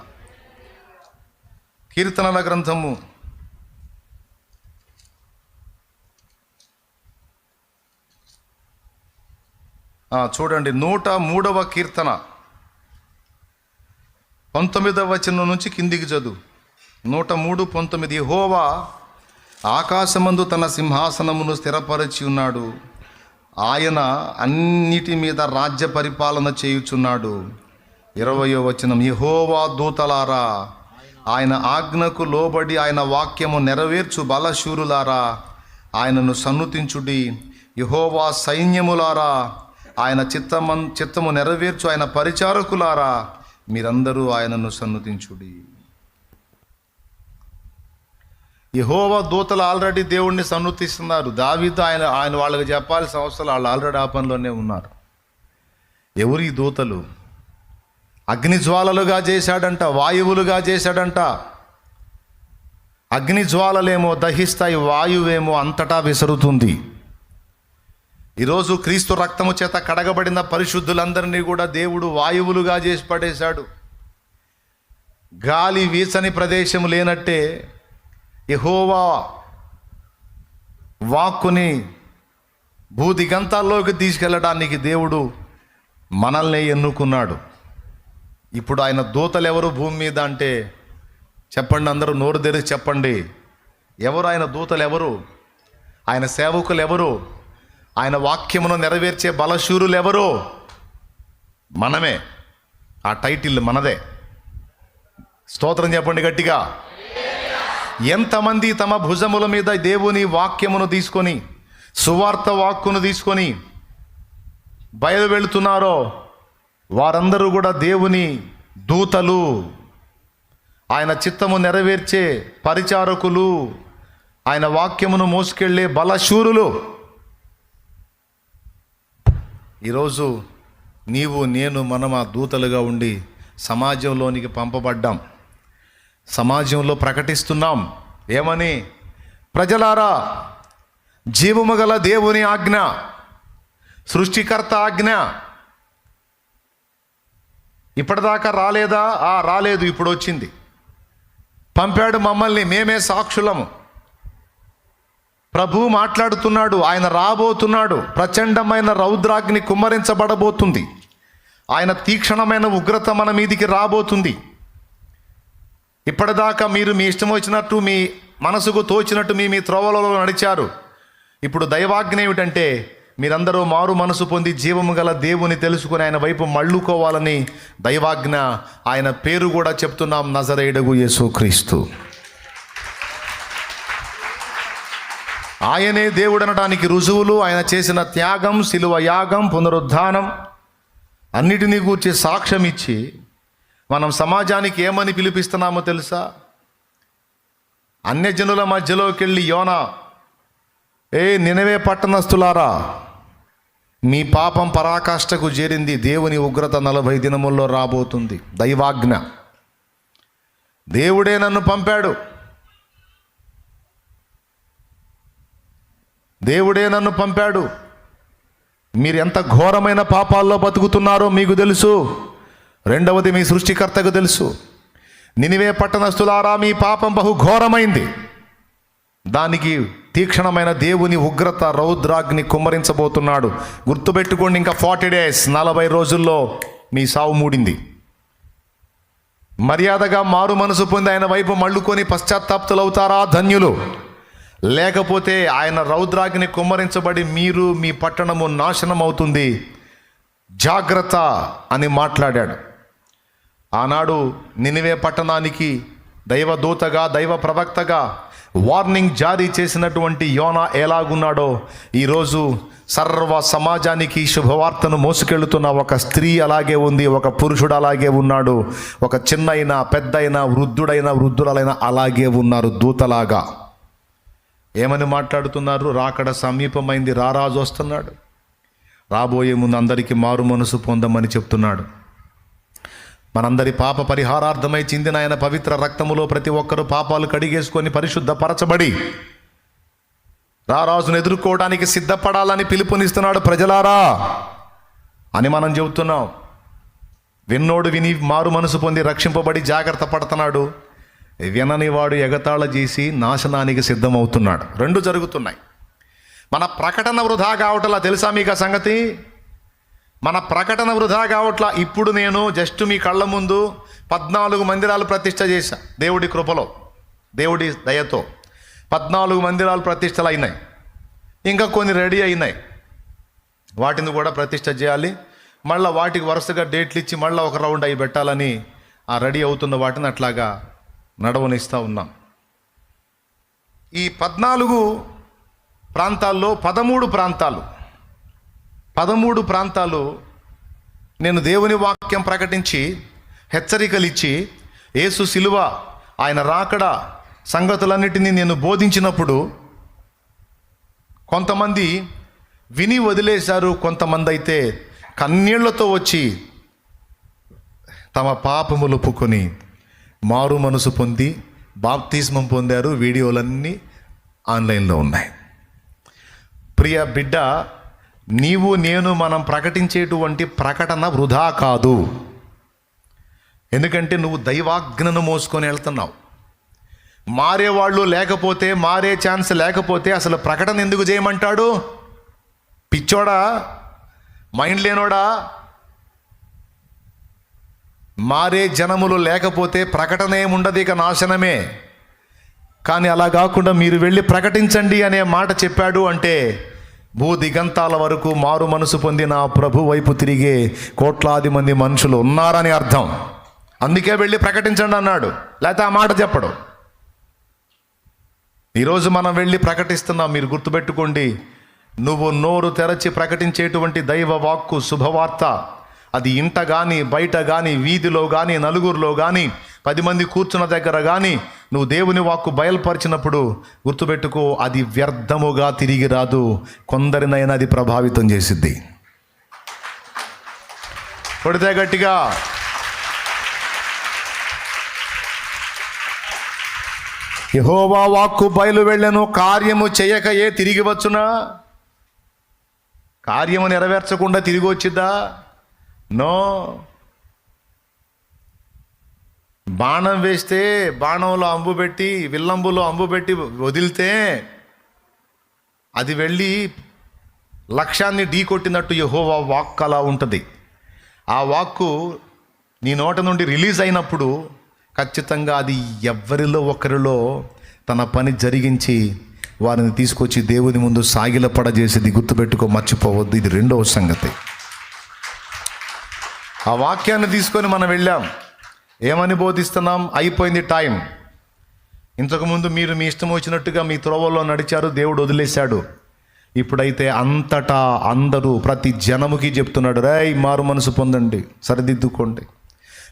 కీర్తనల గ్రంథము చూడండి, 103వ కీర్తన 19వ వచనం నుంచి కిందికి చదువు. 103:19. యెహోవా ఆకాశమందు తన సింహాసనమును స్థిరపరచి ఉన్నాడు. ఆయన అన్నిటి మీద రాజ్య పరిపాలన చేయుచున్నాడు. 20వ వచనం. యెహోవా దూతలారా, ఆయన ఆజ్ఞకు లోబడి ఆయన వాక్యము నెరవేర్చు బలశూరులారా, ఆయనను సన్నుతించుడి. యెహోవా సైన్యములారా, ఆయన చిత్తము నెరవేర్చు ఆయన పరిచారకులారా, మీరందరూ ఆయనను సన్నుతించుడి. యెహోవా దూతలు ఆల్రెడీ దేవుణ్ణి సన్నుతిస్తున్నారు. దావీదు ఆయన వాళ్ళకి చెప్పాల్సిన అవసరం, వాళ్ళు ఆల్రెడీ ఆ పనిలోనే ఉన్నారు. ఎవరు ఈ దూతలు? అగ్ని జ్వాలలుగా చేశాడంట, వాయువులుగా చేశాడంట. అగ్ని జ్వాలలేమో దహిస్తాయి, వాయువేమో అంతటా విసరుతుంది. ఈరోజు క్రీస్తు రక్తము చేత కడగబడిన పరిశుద్ధులందరినీ కూడా దేవుడు వాయువులుగా చేసి పడేశాడు. గాలి వీచని ప్రదేశం లేనట్టే యెహోవా వాక్కుని భూదిగంతాల్లోకి తీసుకెళ్ళడానికి దేవుడు మనల్ని ఎన్నుకున్నాడు. ఇప్పుడు ఆయన దూతలు ఎవరు భూమి మీద అంటే చెప్పండి, అందరూ నోరు తెరిచి చెప్పండి. ఎవరు ఆయన దూతలు? ఎవరు ఆయన సేవకులు? ఎవరు ఆయన వాక్యమును నెరవేర్చే బలశూరులు? ఎవరు? మనమే. ఆ టైటిల్ మనదే. స్తోత్రం చెప్పండి గట్టిగా. ఎంతమంది తమ భుజముల మీద దేవుని వాక్యమును తీసుకొని, సువార్త వాక్కును తీసుకొని బయలు వెళుతున్నారో వారందరూ కూడా దేవుని దూతలు. ఆయన చిత్తము నెరవేర్చే పరిచారకులు, ఆయన వాక్యమును మోసుకెళ్ళే బలశూరులు. ఈరోజు నీవు నేను మనం ఆ దూతలుగా ఉండి సమాజంలోనికి పంపబడ్డాం. సమాజంలో ప్రకటిస్తున్నాం. ఏమని? ప్రజలారా, జీవము గల దేవుని ఆజ్ఞ, సృష్టికర్త ఆజ్ఞ ఇప్పటిదాకా రాలేదా? రాలేదు, ఇప్పుడు వచ్చింది. పంపాడు మమ్మల్ని, మేమే సాక్షులము. ప్రభువు మాట్లాడుతున్నాడు. ఆయన రాబోతున్నాడు. ప్రచండమైన రౌద్రాగ్ని కుమ్మరించబడబోతుంది. ఆయన తీక్షణమైన ఉగ్రత మన మీదికి రాబోతుంది. ఇప్పటిదాకా మీరు మీ ఇష్టం వచ్చినట్టు, మీ మనసుకు తోచినట్టు మీ త్రోవలలో నడిచారు. ఇప్పుడు దైవాజ్ఞ ఏమిటంటే, మీరందరూ మారు మనసు పొంది జీవము గల దేవుని తెలుసుకుని ఆయన వైపు మళ్ళుకోవాలని దైవాజ్ఞ. ఆయన పేరు కూడా చెప్తున్నాం, నజరేయుడగు యేసుక్రీస్తు. ఆయనే దేవుడు అనడానికి రుజువులు, ఆయన చేసిన త్యాగం, శిలువ యాగం, పునరుద్ధానం అన్నిటినీ గూర్చి సాక్ష్యం ఇచ్చి మనం సమాజానికి ఏమని పిలిపిస్తున్నామో తెలుసా? అన్యజనుల మధ్యలోకి వెళ్ళి యోనా, నినవే పట్టణస్థులారా, మీ పాపం పరాకాష్ఠకు చేరింది. దేవుని ఉగ్రత 40 దినముల్లో రాబోతుంది. దైవాజ్ఞ. దేవుడే నన్ను పంపాడు. దేవుడే నన్ను పంపాడు. మీరు ఎంత ఘోరమైన పాపాల్లో బతుకుతున్నారో మీకు తెలుసు. రెండవది, మీ సృష్టికర్తకు తెలుసు. నినివే పట్టణస్థులారా, మీ పాపం బహు ఘోరమైంది. దానికి తీక్షణమైన దేవుని ఉగ్రత, రౌద్రాగ్ని కుమ్మరించబోతున్నాడు. గుర్తుపెట్టుకోండి, ఇంకా 40 days, 40 రోజుల్లో మీ సావు మూడింది. మర్యాదగా మారు మనసు పొంది ఆయన వైపు మళ్ళుకొని పశ్చాత్తాప్తులవుతారా ధన్యులు. లేకపోతే ఆయన రౌద్రాగ్ని కుమ్మరించబడి మీరు, మీ పట్టణము నాశనం అవుతుంది. జాగ్రత్త అని మాట్లాడాడు. ఆనాడు నినివే పట్టణానికి దైవదూతగా, దైవ ప్రవక్తగా వార్నింగ్ జారీ చేసినటువంటి యోనా ఎలాగున్నాడో, ఈరోజు సర్వ సమాజానికి శుభవార్తను మోసుకెళ్తున్న ఒక స్త్రీ అలాగే ఉంది, ఒక పురుషుడు అలాగే ఉన్నాడు, ఒక చిన్నైనా పెద్దయినా వృద్ధుడైన వృద్ధులైనా అలాగే ఉన్నారు దూతలాగా. ఏమని మాట్లాడుతున్నారు? రాకడ సమీపమైంది, రారాజు వస్తున్నాడు. రాబోయే ముందు అందరికీ మారు మనసు పొందమని చెప్తున్నాడు. మనందరి పాప పరిహారార్థమై చిందిన ఆయన పవిత్ర రక్తములో ప్రతి ఒక్కరూ పాపాలు కడిగేసుకొని పరిశుద్ధపరచబడి రారాజును ఎదుర్కోవడానికి సిద్ధపడాలని పిలుపునిస్తున్నాడు. ప్రజలారా అని మనం చెబుతున్నాం. విన్నోడు విని మారు మనసు పొంది రక్షింపబడి జాగ్రత్త పడుతున్నాడు. వినని వాడు ఎగతాళ చేసి నాశనానికి సిద్ధమవుతున్నాడు. రెండు జరుగుతున్నాయి. మన ప్రకటన వృధా కావటలా తెలుసా మీకు ఆ సంగతి? మన ప్రకటన వృధా కావట్లా. ఇప్పుడు నేను జస్ట్ మీ కళ్ళ ముందు 14 మందిరాలు ప్రతిష్ఠ చేశా. దేవుడి కృపలో, దేవుడి దయతో 14 మందిరాలు ప్రతిష్టలు అయినాయి. ఇంకా కొన్ని రెడీ అయినాయి. వాటిని కూడా ప్రతిష్ఠ చేయాలి. మళ్ళీ వాటికి వరుసగా డేట్లు ఇచ్చి మళ్ళీ ఒక రౌండ్ అవి పెట్టాలని ఆ రెడీ అవుతున్న వాటిని అట్లాగా నడవనిస్తూ ఉన్నాం. ఈ 14 ప్రాంతాల్లో 13 ప్రాంతాలు నేను దేవుని వాక్యం ప్రకటించి హెచ్చరికలు ఇచ్చి యేసు శిలువ, ఆయన రాకడ సంగతులన్నిటినీ నేను బోధించినప్పుడు కొంతమంది విని వదిలేశారు. కొంతమంది అయితే కన్నీళ్లతో వచ్చి తమ పాపములు ఒప్పుకొని మారు మనసు పొంది బాప్తిస్మం పొందారు. వీడియోలన్నీ ఆన్లైన్లో ఉన్నాయి. ప్రియ బిడ్డ, నీవు నేను మనం ప్రకటించేటువంటి ప్రకటన వృధా కాదు. ఎందుకంటే నువ్వు దైవాజ్ఞను మోసుకొని వెళ్తున్నావు. మారేవాళ్ళు లేకపోతే, మారే ఛాన్స్ లేకపోతే అసలు ప్రకటన ఎందుకు చేయమంటాడు? పిచ్చోడా, మైండ్ లేనోడా? మారే జనములు లేకపోతే ప్రకటన ఏముండదు, ఇక నాశనమే. కానీ అలా కాకుండా మీరు వెళ్ళి ప్రకటించండి అనే మాట చెప్పాడు అంటే భూదిగంతాల వరకు మారు మనసు పొందిన ప్రభు వైపు తిరిగే కోట్లాది మంది మనుషులు ఉన్నారని అర్థం. అందుకే వెళ్ళి ప్రకటించండి అన్నాడు, లేకపోతే ఆ మాట చెప్పడు. ఈరోజు మనం వెళ్ళి ప్రకటిస్తున్నాం. మీరు గుర్తుపెట్టుకోండి, నువ్వు నోరు తెరచి ప్రకటించేటువంటి దైవ వాక్కు, శుభవార్త, అది ఇంట కానీ, బయట కానీ, వీధిలో కానీ, నలుగురిలో కానీ, 10 మంది కూర్చున్న దగ్గర కానీ నువ్వు దేవుని వాక్కు బయలుపరిచినప్పుడు గుర్తుపెట్టుకో, అది వ్యర్థముగా తిరిగి రాదు. కొందరినైనా అది ప్రభావితం చేసిద్ది. కొడితే గట్టిగా. యెహోవా వాక్కు బయలు వెళ్ళెను, కార్యము చేయకయే తిరిగి వచ్చునా? కార్యము నెరవేర్చకుండా తిరిగి వచ్చిద్దా? నో. బాణం వేస్తే బాణంలో అంబు పెట్టి, విల్లంబులో అంబు పెట్టి వదిలితే అది వెళ్ళి లక్ష్యాన్ని ఢీ కొట్టినట్టు యెహోవా వాక్కు అలా ఉంటుంది. ఆ వాక్కు నీ నోట నుండి రిలీజ్ అయినప్పుడు ఖచ్చితంగా అది ఎవ్వరిలో ఒకరిలో తన పని జరిగించి వారిని తీసుకొచ్చి దేవుని ముందు సాగిలపడజేసేది. గుర్తుపెట్టుకో, మర్చిపోవద్దు. ఇది రెండవ సంగతి. ఆ వాక్యాన్ని తీసుకొని మనం వెళ్ళాం. ఏమని బోధిస్తున్నాం? అయిపోయింది టైం. ఇంతకుముందు మీరు మీ ఇష్టం వచ్చినట్టుగా మీ త్రోవల్లో నడిచారు, దేవుడు వదిలేశాడు. ఇప్పుడైతే అంతటా అందరూ ప్రతి జనముకి చెప్తున్నాడు, రేయ్ మారు మనసు పొందండి, సరిదిద్దుకోండి,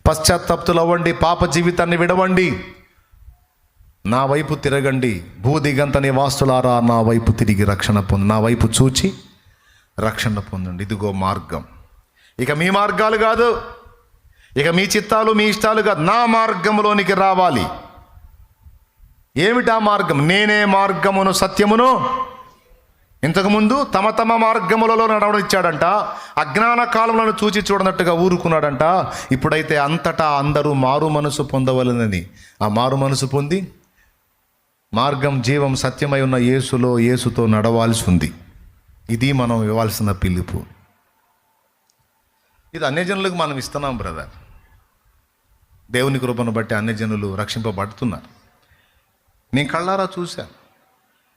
పశ్చాత్తాప్తులు అవ్వండి, పాప జీవితాన్ని విడవండి, నా వైపు తిరగండి, భూదిగంత నివాసులారా నా వైపు తిరిగి రక్షణ పొంది, నా వైపు చూచి రక్షణ పొందండి. ఇదిగో మార్గం. ఇక మీ మార్గాలు కాదు, ఇక మీ చిత్తాలు మీ ఇష్టాలు కాదు, నా మార్గంలోనికి రావాలి. ఏమిటా మార్గం? నేనే మార్గమును సత్యమును. ఇంతకుముందు తమ తమ మార్గములలో నడవనిచ్చాడంట, అజ్ఞాన కాలంలో చూచి చూడనట్టుగా ఊరుకున్నాడంట. ఇప్పుడైతే అంతటా అందరూ మారు మనసు పొందవలనని, ఆ మారు మనసు పొంది మార్గం జీవం సత్యమై ఉన్న యేసులో యేసుతో నడవాల్సి ఉంది. ఇది మనం ఇవ్వాల్సిన పిలుపు. ఇది అన్యజనులకు మనం ఇస్తున్నాం బ్రదర్. దేవుని కృపను బట్టి అన్యజనులు రక్షింపబడుతున్నారు. నేను కళ్ళారా చూశాను.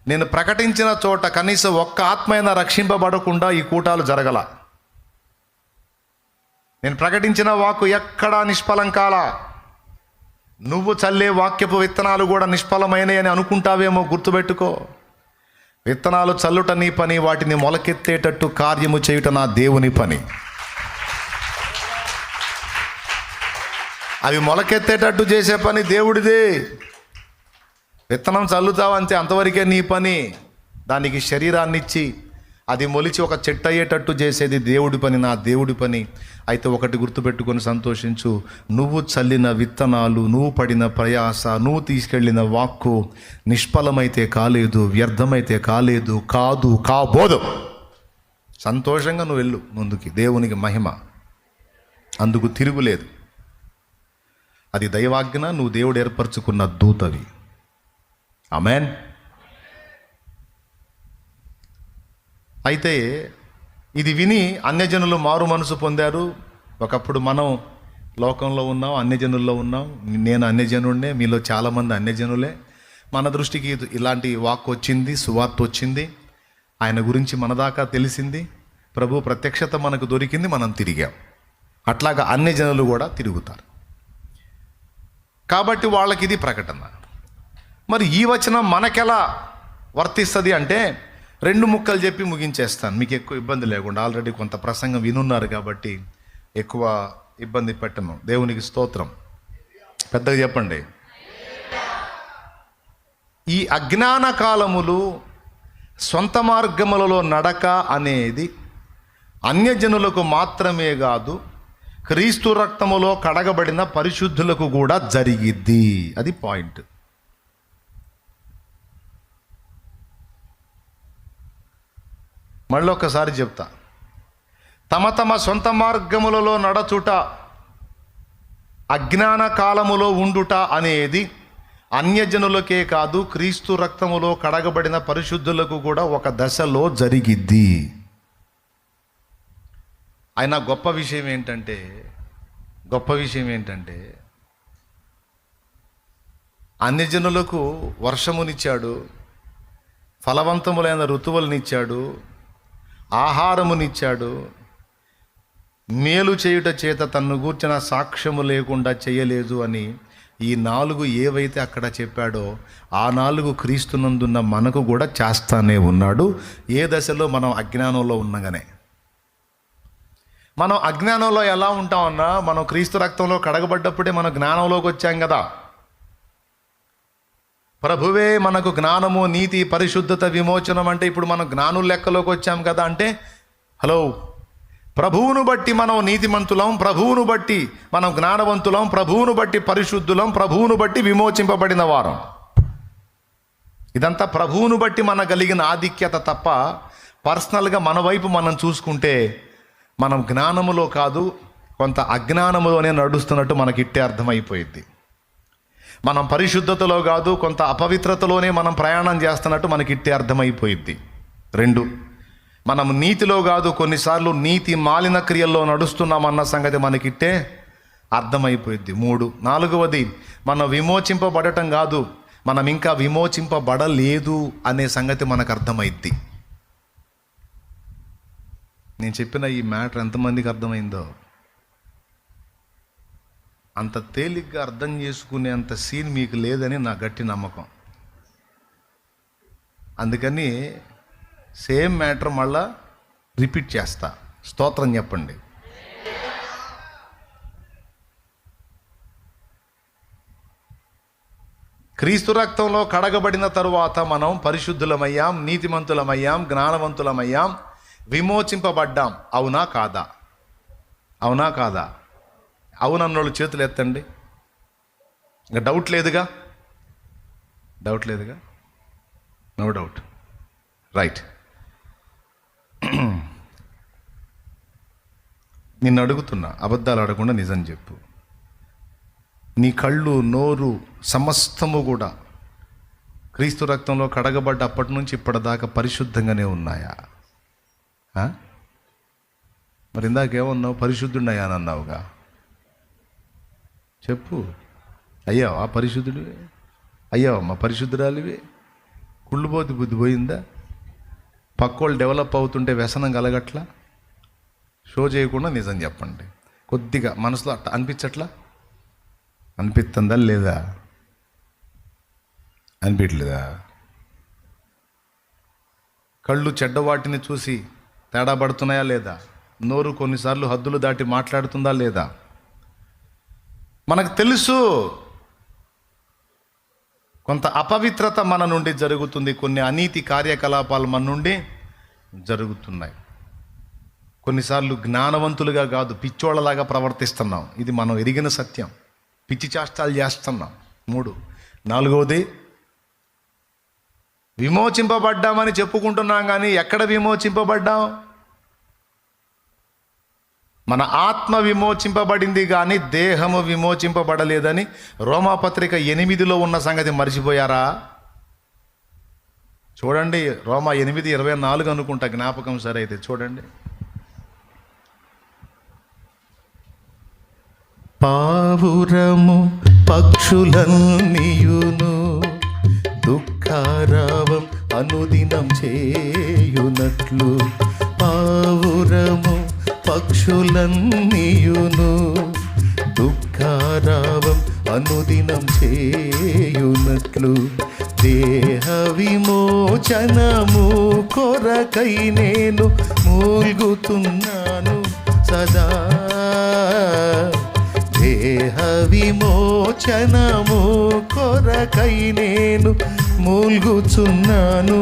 నేను ప్రకటించిన చోట కనీసం ఒక్క ఆత్మ అయినా రక్షింపబడకుండా ఈ కూటాలు జరగల. నేను ప్రకటించిన వాక్కు ఎక్కడా నిష్ఫలం కాలా. నువ్వు చల్లే వాక్యపు విత్తనాలు కూడా నిష్ఫలమైనవి అని అనుకుంటావేమో. గుర్తుపెట్టుకో, విత్తనాలు చల్లుట నీ పని, వాటిని మొలకెత్తేటట్టు కార్యము చేయుట నా దేవుని పని. అవి మొలకెత్తేటట్టు చేసే పని దేవుడిదే. విత్తనం చల్లుతావంతే, అంతవరకే నీ పని. దానికి శరీరాన్ని ఇచ్చి అది మొలిచి ఒక చెట్టు అయ్యేటట్టు చేసేది దేవుడి పని, నా దేవుడి పని. అయితే ఒకటి గుర్తుపెట్టుకొని సంతోషించు, నువ్వు చల్లిన విత్తనాలు, నువ్వు పడిన ప్రయాస, నువ్వు తీసుకెళ్ళిన వాక్కు నిష్ఫలమైతే కాలేదు, వ్యర్థమైతే కాలేదు, కాదు, కాబోదు. సంతోషంగా నువ్వు వెళ్ళు ముందుకి. దేవునికి మహిమ, అందుకు తిరుగులేదు. అది దైవాజ్ఞ, నువ్వు దేవుడు ఏర్పరచుకున్న దూతవి. ఆమేన్. అయితే ఇది విని అన్యజనులు మారు మనసు పొందారు. ఒకప్పుడు మనం లోకంలో ఉన్నాం, అన్యజనుల్లో ఉన్నాం. నేను అన్యజనుడినే, మీలో చాలామంది అన్యజనులే. మన దృష్టికి ఇలాంటి వాక్ వచ్చింది, సువార్త వచ్చింది, ఆయన గురించి మన దాకా తెలిసింది, ప్రభు ప్రత్యక్షత మనకు దొరికింది, మనం తిరిగాం. అట్లాగా అన్యజనులు కూడా తిరుగుతారు. కాబట్టి వాళ్ళకి ఇది ప్రకటన. మరి ఈ వచనం మనకెలా వర్తిస్తుంది అంటే 2 ముక్కలు చెప్పి ముగించేస్తాను, మీకు ఎక్కువ ఇబ్బంది లేకుండా. ఆల్రెడీ కొంత ప్రసంగం వినున్నారు కాబట్టి ఎక్కువ ఇబ్బంది పెట్టను. దేవునికి స్తోత్రం. పెద్దగా చెప్పండి. ఈ అజ్ఞాన కాలములు, సొంత మార్గములలో నడక అనేది అన్యజనులకు మాత్రమే కాదు, క్రీస్తు రక్తములో కడగబడిన పరిశుద్ధులకు కూడా జరిగిద్ది. అది పాయింట్. మళ్ళీ ఒక్కసారి చెప్తా. తమ తమ సొంత మార్గములలో నడచుట, అజ్ఞాన కాలములో ఉండుట అనేది అన్యజనులకే కాదు, క్రీస్తు రక్తములో కడగబడిన పరిశుద్ధులకు కూడా ఒక దశలో జరిగిద్ది. అయినా గొప్ప విషయం ఏంటంటే అన్యజనులకు వర్షమునిచ్చాడు, ఫలవంతములైన ఋతువులనిచ్చాడు, ఆహారమునిచ్చాడు, మేలు చేయుట చేత తన్ను గూర్చిన సాక్ష్యము లేకుండా చేయలేదు అని ఈ 4 ఏవైతే అక్కడ చెప్పాడో ఆ 4 క్రీస్తునందున్న మనకు కూడా చేస్తానే ఉన్నాడు. ఏ దశలో? మనం అజ్ఞానంలో ఉండగానే. మనం అజ్ఞానంలో ఎలా ఉంటామన్నా, మనం క్రీస్తు రక్తంలో కడగబడ్డప్పుడే మనం జ్ఞానంలోకి వచ్చాం కదా. ప్రభువే మనకు జ్ఞానము, నీతి, పరిశుద్ధత, విమోచనం అంటే ఇప్పుడు మనం జ్ఞానుల లెక్కలోకి వచ్చాం కదా. అంటే హలో, ప్రభువును బట్టి మనం నీతిమంతులం, ప్రభువును బట్టి మనం జ్ఞానవంతులం, ప్రభువును బట్టి పరిశుద్ధులం, ప్రభువును బట్టి విమోచింపబడిన వారం. ఇదంతా ప్రభువును బట్టి మనకు కలిగిన ఆధిక్యత తప్ప పర్సనల్గా మన వైపు మనం చూసుకుంటే మనం జ్ఞానములో కాదు, కొంత అజ్ఞానములోనే నడుస్తున్నట్టు మనకి ఇట్టే అర్థమైపోయింది. మనం పరిశుద్ధతలో కాదు, కొంత అపవిత్రతలోనే మనం ప్రయాణం చేస్తున్నట్టు మనకి ఇట్టే అర్థమైపోయింది. 2, మనం నీతిలో కాదు, కొన్నిసార్లు నీతి మాలిన క్రియల్లో నడుస్తున్నామన్న సంగతి మనకిట్టే అర్థమైపోయింది. 3, 4వది మనం విమోచింపబడటం కాదు, మనం ఇంకా విమోచింపబడలేదు అనే సంగతి మనకు అర్థమైద్ది. నేను చెప్పిన ఈ మ్యాటర్ ఎంతమందికి అర్థమైందో, అంత తేలిగ్గా అర్థం చేసుకునే అంత సీన్ మీకు లేదని నా గట్టి నమ్మకం. అందుకని సేమ్ మ్యాటర్ మళ్ళా రిపీట్ చేస్తా. స్తోత్రం చెప్పండి. క్రీస్తు రక్తంలో కడగబడిన తరువాత మనం పరిశుద్ధులమయ్యాం, నీతిమంతులమయ్యాం, జ్ఞానవంతులమయ్యాం, విమోచింపబడ్డాం. అవునా కాదా? అవునా కాదా? అవునన్నోళ్ళు చేతులు ఎత్తండి. ఇంకా డౌట్ లేదుగా? డౌట్ లేదుగా? No doubt. రైట్. నిన్ను అడుగుతున్నా, అబద్ధాలు అడగకుండా నిజం చెప్పు. నీ కళ్ళు, నోరు, సమస్తము కూడా క్రీస్తు రక్తంలో కడగబడ్డ అప్పటి నుంచి ఇప్పటిదాకా పరిశుద్ధంగానే ఉన్నాయా? మరి ఇందాకేమన్నావు? పరిశుద్ధున్నాయా అని అన్నావుగా. చెప్పు. అయ్యావా పరిశుద్ధుడివే? అయ్యావమ్మా పరిశుద్ధురాలివే? కుళ్ళుపోతే బుద్ధి పోయిందా? పక్కోళ్ళు డెవలప్ అవుతుంటే వ్యసనం కలగట్లా? షో చేయకుండా నిజం చెప్పండి. కొద్దిగా మనసులో అట్లా అనిపించట్లా? అనిపిస్తుందా లేదా? అనిపించలేదా? కళ్ళు చెడ్డవాటిని చూసి తేడా పడుతున్నాయా లేదా? నోరు కొన్నిసార్లు హద్దులు దాటి మాట్లాడుతుందా లేదా? మనకు తెలుసు కొంత అపవిత్రత మన నుండి జరుగుతుంది, కొన్ని అనీతి కార్యకలాపాలు మన నుండి జరుగుతున్నాయి. కొన్నిసార్లు జ్ఞానవంతులుగా కాదు, పిచ్చోళ్ళలాగా ప్రవర్తిస్తున్నాం. ఇది మనం ఎరిగిన సత్యం. పిచ్చి చేష్టాలు చేస్తున్నాం. 3, 4వది విమోచింపబడ్డామని చెప్పుకుంటున్నాం, కానీ ఎక్కడ విమోచింపబడ్డాం? మన ఆత్మ విమోచింపబడింది కానీ దేహము విమోచింపబడలేదని రోమాపత్రిక 8లో ఉన్న సంగతి మర్చిపోయారా? చూడండి, రోమా 8:24 అనుకుంటా, జ్ఞాపకం సరే అయితే చూడండి. పావురము పక్షులన్నీయును దుఃఖారావం అనుదినం చేయునట్లు, పావురము పక్షులన్నీయును దుఃఖారావం అనుదినం చేయునట్లు, దేహ విమోచనము కొరకై నేను మూల్గుతున్నాను సదా. దేహ విమోచనము కొరకై నేను మూల్గుచున్నాను